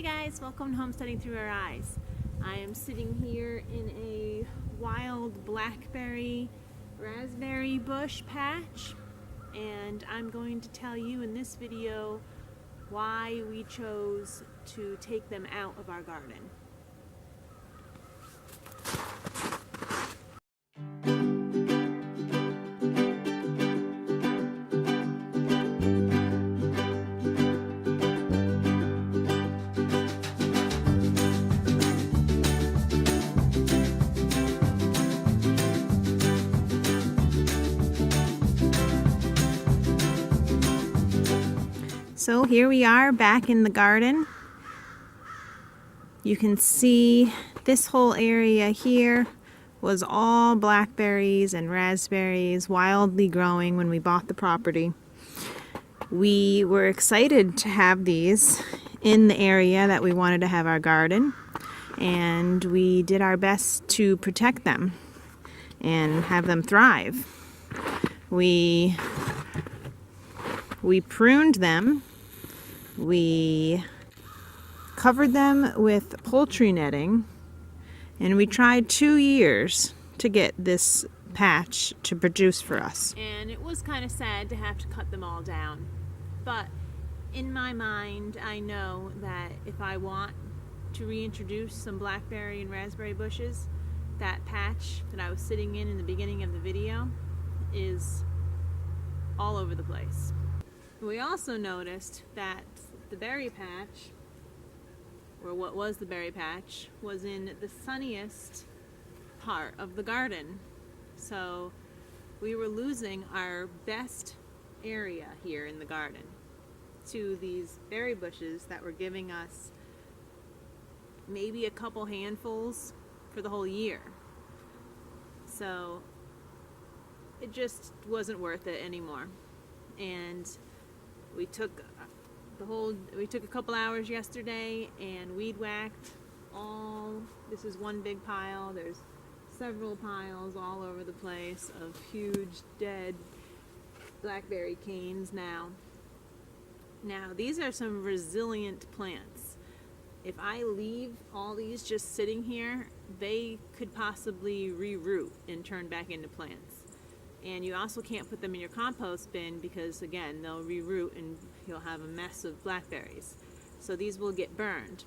Hi guys, welcome to Homesteading Through Our Eyes. I am sitting here in a wild blackberry raspberry bush patch, and I'm going to tell you in this video why we chose to take them out of our garden. So here we are back in the garden. You can see this whole area here was all blackberries and raspberries, wildly growing when we bought the property. We were excited to have these in the area that we wanted to have our garden, and we did our best to protect them and have them thrive. We pruned them. We covered them with poultry netting, and we tried 2 years to get this patch to produce for us. And it was kind of sad to have to cut them all down. But in my mind, I know that if I want to reintroduce some blackberry and raspberry bushes, that patch that I was sitting in the beginning of the video is all over the place. We also noticed that the berry patch, or what was the berry patch, was in the sunniest part of the garden. So we were losing our best area here in the garden to these berry bushes that were giving us maybe a couple handfuls for the whole year. So it just wasn't worth it anymore. And we took a couple hours yesterday and weed whacked all. This is one big pile. There's several piles all over the place of huge dead blackberry canes now. Now these are some resilient plants. If I leave all these just sitting here, they could possibly reroot and turn back into plants. And you also can't put them in your compost bin because, again, they'll reroot and you'll have a mess of blackberries. So these will get burned.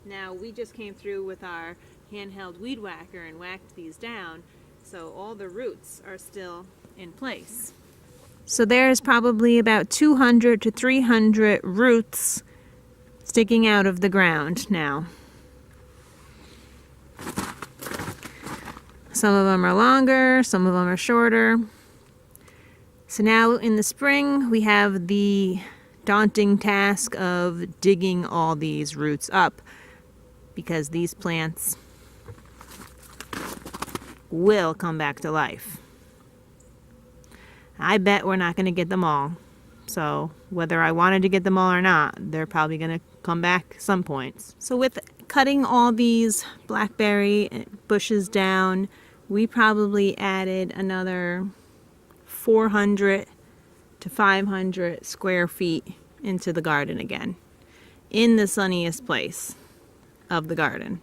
Now, we just came through with our handheld weed whacker and whacked these down, so all the roots are still in place. So there's probably about 200 to 300 roots sticking out of the ground now. Some of them are longer, some of them are shorter. So now in the spring, we have the daunting task of digging all these roots up, because these plants will come back to life. I bet we're not going to get them all. So whether I wanted to get them all or not, they're probably going to come back some points. So with cutting all these blackberry bushes down, we probably added another 400 to 500 square feet into the garden again, in the sunniest place of the garden.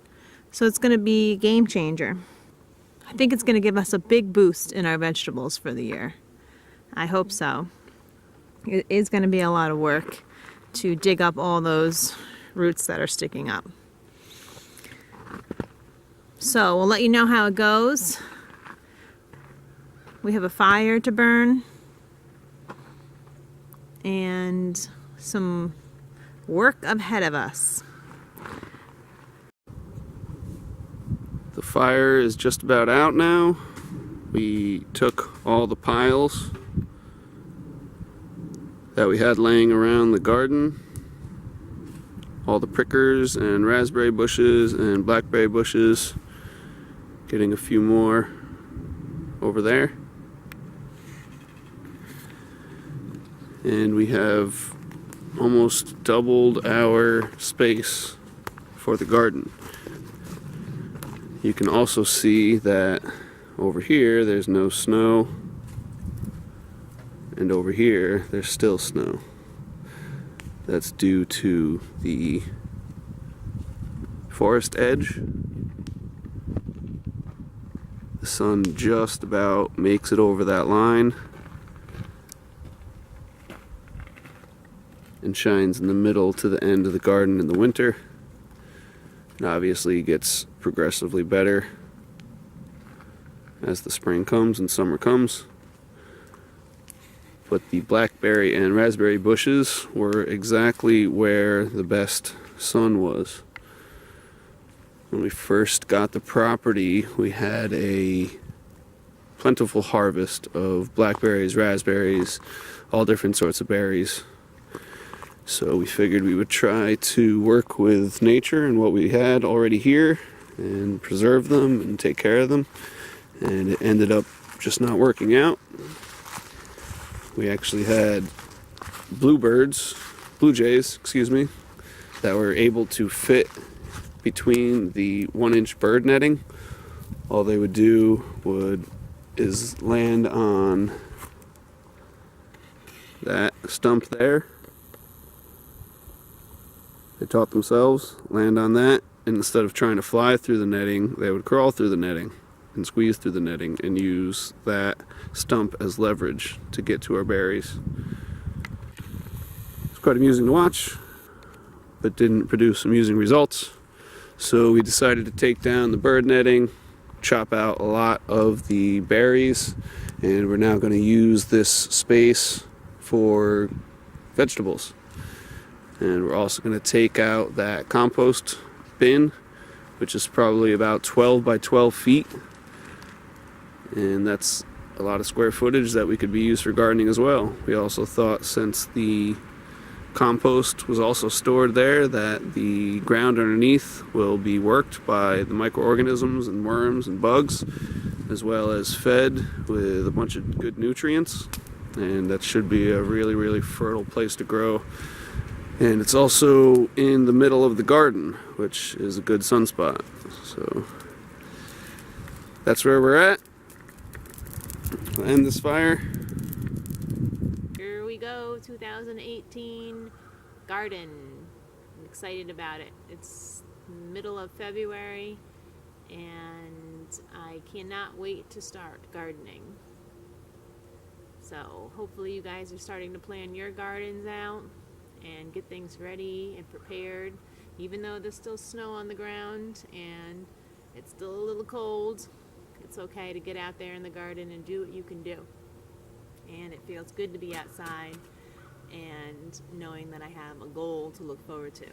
So it's going to be a game changer. I think it's going to give us a big boost in our vegetables for the year. I hope so. It is going to be a lot of work to dig up all those roots that are sticking up. So we'll let you know how it goes. We have a fire to burn and some work ahead of us. The fire is just about out now. We took all the piles that we had laying around the garden, all the prickers and raspberry bushes and blackberry bushes, getting a few more over there. And we have almost doubled our space for the garden. You can also see that over here there's no snow, and over here there's still snow. That's due to the forest edge. The sun just about makes it over that line and shines in the middle to the end of the garden in the winter. And obviously gets progressively better as the spring comes and summer comes. But the blackberry and raspberry bushes were exactly where the best sun was. When we first got the property, we had a plentiful harvest of blackberries, raspberries, all different sorts of berries. So we figured we would try to work with nature and what we had already here and preserve them and take care of them. And it ended up just not working out. We actually had blue jays, that were able to fit between the 1-inch bird netting. All they would do is land on that stump there. They taught themselves, land on that, and instead of trying to fly through the netting, they would crawl through the netting and squeeze through the netting and use that stump as leverage to get to our berries. It's quite amusing to watch, but didn't produce amusing results. So we decided to take down the bird netting, chop out a lot of the berries, and we're now going to use this space for vegetables. And we're also going to take out that compost bin, which is probably about 12 by 12 feet. And that's a lot of square footage that we could be used for gardening as well. We also thought, since the compost was also stored there, that the ground underneath will be worked by the microorganisms and worms and bugs, as well as fed with a bunch of good nutrients. And that should be a really, really fertile place to grow. And it's also in the middle of the garden, which is a good sunspot. So that's where we're at. I'll end this fire. Here we go, 2018 garden. I'm excited about it. It's middle of February and I cannot wait to start gardening. So hopefully you guys are starting to plan your gardens out and get things ready and prepared. Even though there's still snow on the ground and it's still a little cold, it's okay to get out there in the garden and do what you can do. And it feels good to be outside and knowing that I have a goal to look forward to.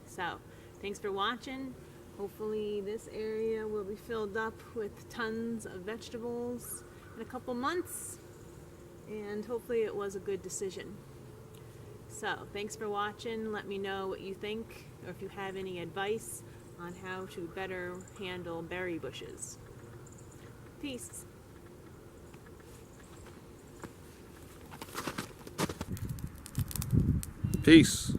So, thanks for watching. Hopefully this area will be filled up with tons of vegetables in a couple months. And hopefully it was a good decision. So, thanks for watching. Let me know what you think, or if you have any advice on how to better handle berry bushes. Peace. Peace.